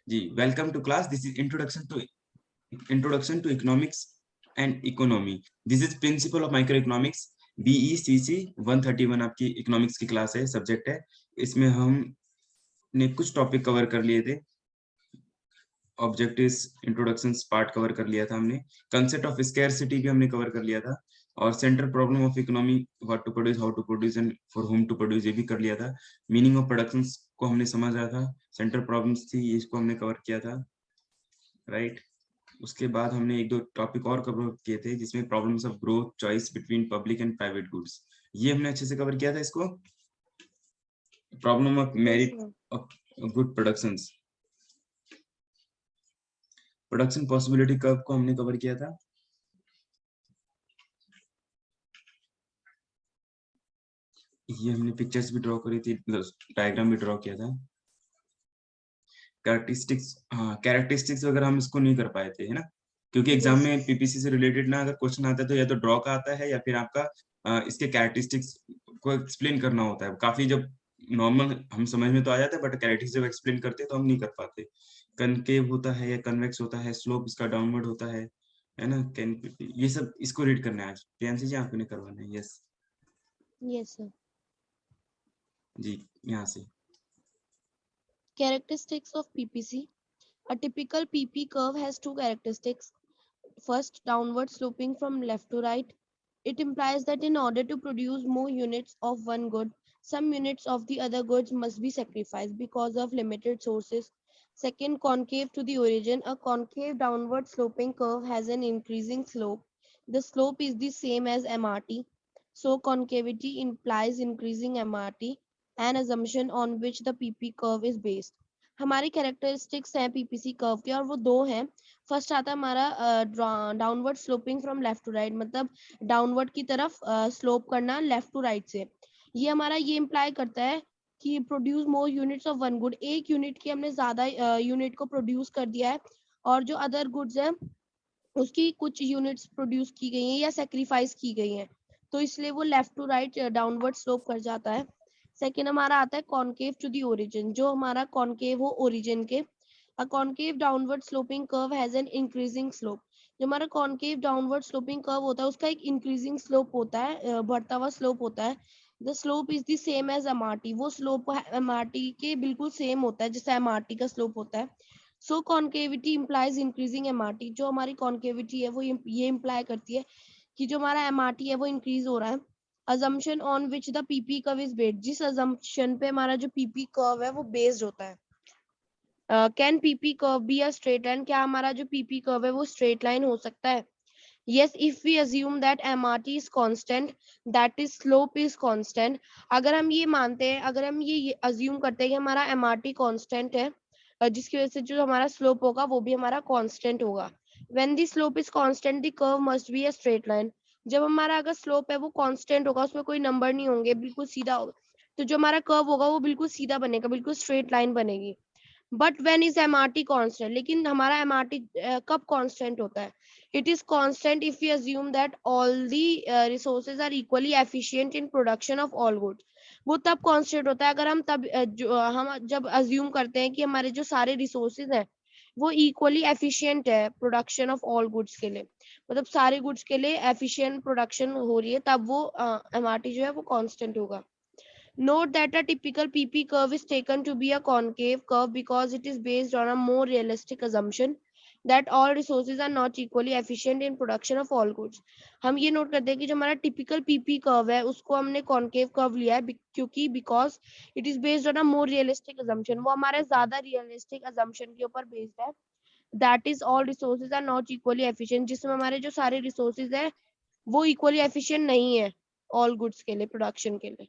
Ji, welcome to class. This is introduction to economics and economy. This is principle of micro economics, BECC 131 आपकी economics की class है, subject है। इसमें हमने कुछ टॉपिक कवर कर लिए थे। ऑब्जेक्टिव्स, इंट्रोडक्शन पार्ट कवर कर लिया था हमने। कंसेप्ट ऑफ स्कैरसिटी भी हमने कवर कर लिया था। और central problem of economy, what to produce, how to produce and for whom to produce, ये भी कर लिया था। मीनिंग ऑफ प्रोडक्शन को हमने समझा था। सेंट्रल प्रॉब्लम्स थी, इसको हमने कवर किया था, राइट। उसके बाद हमने एक दो टॉपिक और कवर किए थे, जिसमें problems of growth, choice between public and private goods, ये हमने अच्छे से कवर किया था इसको। Problem of Yes, merit sir. Of good productions, production possibility curve को हमने कवर किया था। ये हमने पिक्चर्स भी ड्रॉ करी थी, डायग्राम भी ड्रॉ किया था। कैरेक्टरिस्टिक्स, हाँ, कैरेक्टरिस्टिक्स वगैरह हम इसको नहीं कर पाए थे, है ना, क्योंकि एग्जाम Yes. में PPC से रिलेटेड ना अगर क्वेश्चन आता है तो या तो ड्रॉ का आता है या फिर आपका इसके कैरेक्टरिस्टिक्स को एक्सप्लेन करना होता है। काफी जब नॉर्मल हम समझ में तो आ जाता है, बट कैरेक्टरिस्टिक्स जब एक्सप्लेन करते हैं तो हम नहीं कर पाते। कनकेव होता है या कन्वेक्स होता है, स्लोप इसका डाउनवर्ड होता है ना, कैन, ये सब इसको रीड करना है आज। प्रियांशी जी, आपको नहीं करवाना है। Yes Yes, sir. जी, यहाँ से। Characteristics of PPC. A typical PP curve has two characteristics. First, downward sloping from left to right. It implies that in order to produce more units of one good, some units of the other goods must be sacrificed because of limited sources. Second, concave to the origin. A concave downward sloping curve has an increasing slope. The slope is the same as MRT. So concavity implies increasing MRT, an assumption on which the PP curve is based. हमारी characteristics हैं PPC curve के और वो दो हैं। First आता है हमारा downward sloping from left to right, मतलब डाउनवर्ड की तरफ स्लोप करना लेफ्ट टू राइट से। ये हमारा ये इम्प्लाई करता है कि produce more units of one good, एक यूनिट की हमने ज्यादा यूनिट को प्रोड्यूस कर दिया है और जो अदर गुड्स हैं उसकी कुछ यूनिट्स प्रोड्यूस की गई हैं या सेक्रीफाइस की गई हैं, तो इसलिए वो left to right downward slope कर जाता है। सेकेंड हमारा आता है कॉनकेव टू दी ओरिजिन, जो हमारा कॉनकेव हो ओरिजिन के। A concave downward sloping curve has an increasing slope. जो हमारा कॉनकेव डाउनवर्ड स्लोपिंग कर्व होता है उसका एक इंक्रीजिंग स्लोप होता है, बढ़ता हुआ स्लोप होता है। The slope is the same as MRT, वो स्लोप एमआरटी के बिल्कुल सेम होता है जैसे एमआरटी का स्लोप होता है। सो कॉन्केविटी इम्प्लाइज इंक्रीजिंग एमआरटी, जो हमारी कॉन्केविटी है वो ये इम्प्लाई करती है कि जो हमारा एमआरटी है वो इंक्रीज हो रहा है। assumption on which the PP curve is based, जिस assumption पे हमारा जो PP curve है वो based होता है। Can PP curve be a straight line, क्या हमारा जो PP curve है वो straight line हो सकता है? Yes, if we assume that MRT is constant, that is slope is constant. अगर हम ये मानते हैं, अगर हम ये assume करते हैं कि हमारा MRT constant है, जिसकी वजह से जो हमारा slope होगा वो भी हमारा constant होगा। When the slope is constant, the curve must be a straight line. जब हमारा अगर slope है वो constant होगा, उसमें कोई number नहीं होंगे, बिल्कुल सीधा होगा, तो जो हमारा curve होगा वो बिल्कुल सीधा बनेगा, बिल्कुल straight line बनेगी। But when is MRT constant, लेकिन हमारा एमआरटी कब कांस्टेंट होता है? It is constant if we assume that all the resources are equally efficient in production of all goods. वो तब कांस्टेंट होता है अगर हम हम जब अज्यूम करते हैं कि हमारे जो सारे रिसोर्सेज हैं वो इक्वली एफिशिएंट है प्रोडक्शन ऑफ ऑल गुड्स के लिए, मतलब सारे गुड्स के लिए एफिशिएंट प्रोडक्शन हो रही है, तब वो एमआरटी जो है वो कांस्टेंट होगा। Note that a typical PP curve is taken to be a concave curve because it is based on a more realistic assumption that all resources are not equally efficient in production of all goods. हम ये note करते हैं कि जो हमारा typical PP curve है उसको हमने concave curve लिया है क्योंकि because it is based on a more realistic assumption, वो हमारे ज्यादा realistic assumption के ऊपर based है, that is all resources are not equally efficient, जिसमें हमारे जो सारे resources है वो equally efficient नहीं है all goods के लिए, production के लिए।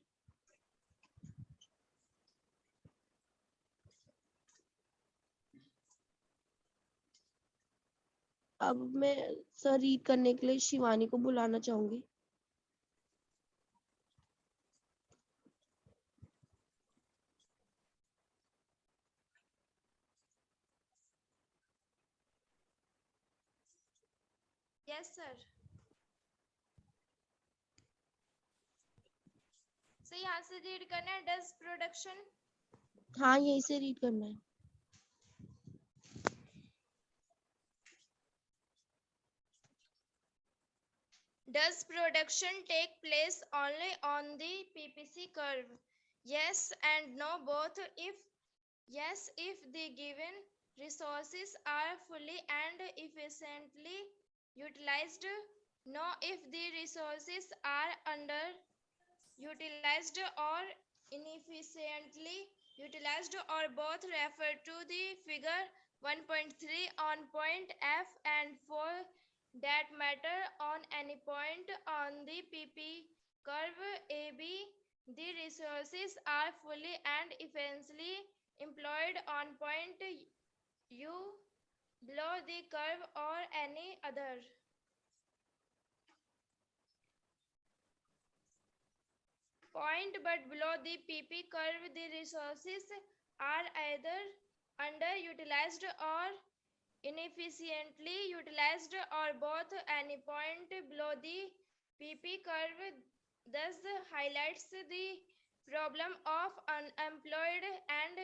अब मैं सर रीड करने के लिए शिवानी को बुलाना चाहूंगी। Yes sir. सर यहाँ से रीड करना है डज प्रोडक्शन। हाँ, यहीं से रीड करना है। Does production take place only on the PPC curve? Yes and no both. If yes, if the given resources are fully and efficiently utilized. No, if the resources are underutilized or inefficiently utilized or both. Refer to the figure 1.3 on point F, and for that matter on any point on the PP curve AB, the resources are fully and efficiently employed on point U below the curve or any other point but below the PP curve. The resources are either underutilized or inefficiently utilized or both. Any point below the PP curve thus highlights the problem of unemployed and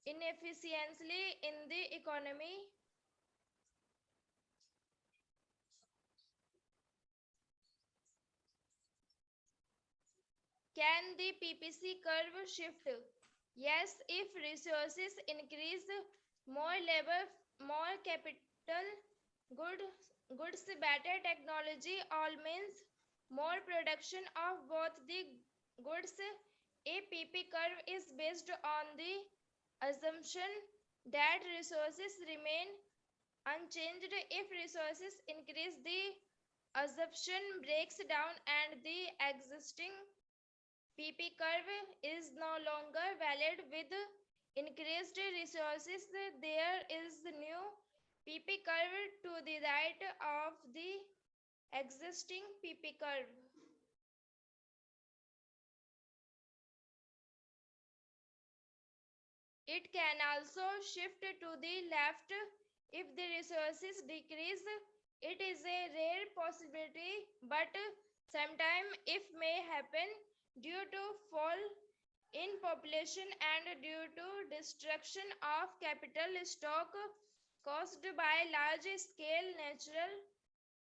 inefficiency in the economy. Can the PPC curve shift? Yes, if resources increase, more labor, more capital, good, goods, better technology, all means more production of both the goods. A PP curve is based on the assumption that resources remain unchanged. If resources increase, the assumption breaks down and the existing PP curve is no longer valid. With increased resources, there is new PP curve to the right of the existing PP curve. It can also shift to the left if the resources decrease. It is a rare possibility, but sometime it may happen due to fall in population and due to destruction of capital stock caused by large scale natural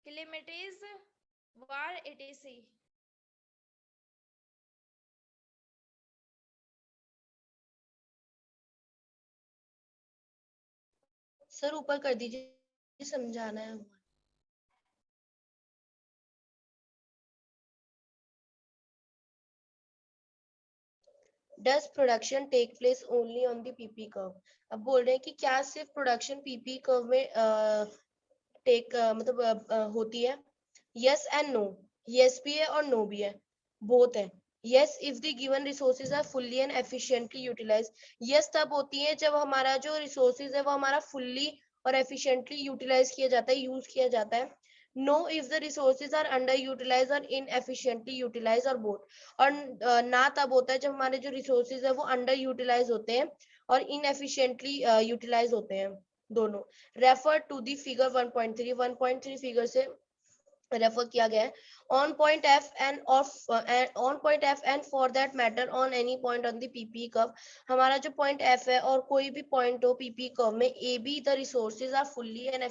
calamities, war, etc. Sir ऊपर कर दीजिए, समझाना है। Does production take place only on the PP curve? अब बोल रहे हैं कि क्या सिर्फ प्रोडक्शन PP कर्व में होती है? Yes and no. Yes भी है और no भी है, both है। Yes if the given resources are fully and efficiently utilized. Yes तब होती है जब हमारा जो resources है वो हमारा fully और efficiently utilize किया जाता है, use किया जाता है। No if the resources are underutilized or inefficiently utilized or both. और ना तब होता है जब हमारे जो resources है वो underutilized होते हैं और inefficiently utilize होते हैं, दोनों। Refer to the figure 1.3 figure से रेफर किया गया है। On point F and for that matter on any point on the PP curve, हमारा जो पॉइंट एफ है और कोई भी पॉइंट हो पीपी कर्व में, A B the resources are fully and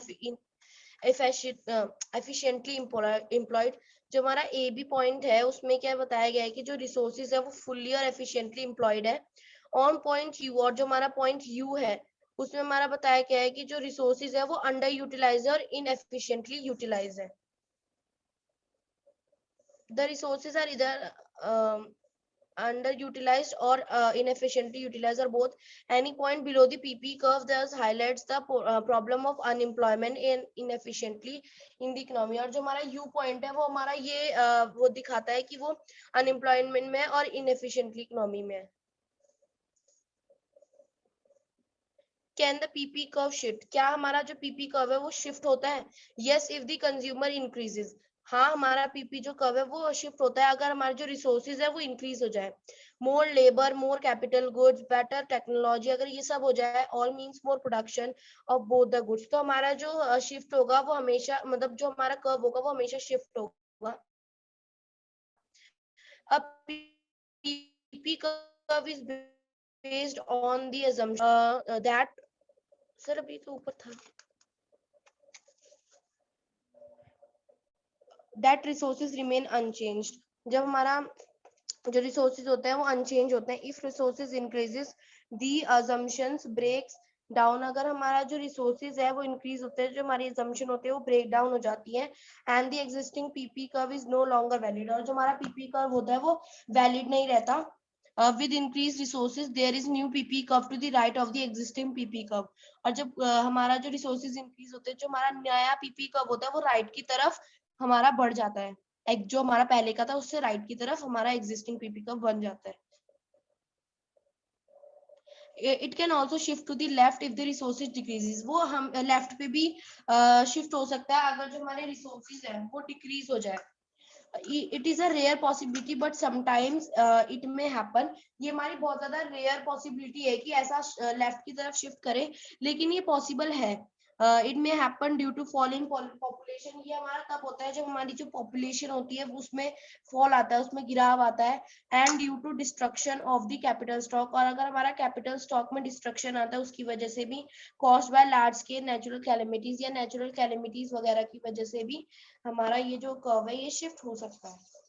efficiently employed. जो हमारा ए बी पॉइंट है उसमें क्या बताया गया है कि जो रिसोर्सेज है वो फुल्ली और एफिशिएंटली एम्प्लॉयड है। ऑन पॉइंट यू, और जो हमारा पॉइंट यू है उसमें हमारा बताया गया है कि जो रिसोर्सेज है वो अंडर यूटिलाइज है और इनएफिशिएंटली यूटिलाइज है। The resources are either underutilized or inefficiently utilized or both. Any point below the PP curve thus highlights the problem of unemployment and inefficiently in the economy. और जो हमारा U point है वो हमारा ये वो दिखाता है कि वो unemployment में और inefficiently economy में है। Can the PP curve shift? क्या हमारा जो PP curve है वो shift होता है? Yes if the consumer increases. हाँ हमारा पीपी जो कर्व है वो शिफ्ट होता है अगर हमारे जो रिसोर्सेज है वो इंक्रीज हो जाए। More labour, more capital goods, better technology, अगर ये सब हो जाए, all means more production of both the goods, तो हमारा जो शिफ्ट होगा वो हमेशा, मतलब जो हमारा कर्व होगा वो हमेशा शिफ्ट होगा। अब PP curve is based on the assumption that, sir अभी तो ऊपर था। दैट रिसोर्सेज रिमेन अनचेंज्ड, जब हमारा जो रिसोर्सेज होते हैं वो अनचेंज होते हैं। If resources increases the assumptions breaks down, अगर हमारा जो रिसोर्सेज है वो इंक्रीज होते हैं, जो हमारी assumption होते हैं वो ब्रेक डाउन हो जाती है। And the existing PP curve is no longer valid, और जो हमारा पीपी कर्व होता है वो वैलिड नहीं रहता। With increase resources there is new PP curve to the right of the existing PP curve, और जब हमारा जो रिसोर्सेज इंक्रीज होते हैं, जो हमारा नया पीपी कर्व होता है वो राइट की तरफ हमारा बढ़ जाता है, एक जो हमारा पहले का था उससे राइट की तरफ हमारा एग्जिस्टिंग पीपी कर्व बन जाता है। It can also shift to the left if the resources decreases, वो हम लेफ्ट पे भी शिफ्ट हो सकता है अगर जो हमारे रिसोर्सेज है वो डिक्रीज हो जाए। It is a rare possibility but sometimes it may happen, ये हमारी बहुत ज्यादा रेयर पॉसिबिलिटी है कि ऐसा लेफ्ट की तरफ शिफ्ट करे, लेकिन ये पॉसिबल है। It may happen due to falling population, ये हमारा तब होता है जब हमारी जो पॉपुलेशन होती है उसमें फॉल आता है, उसमें गिराव आता है। And due to destruction of the capital stock, और अगर हमारा कैपिटल स्टॉक में डिस्ट्रक्शन आता है उसकी वजह से भी, caused by large scale natural calamities या नेचुरल कैलेमिटीज वगैरह की वजह से भी हमारा ये जो कर्व है ये शिफ्ट हो सकता है।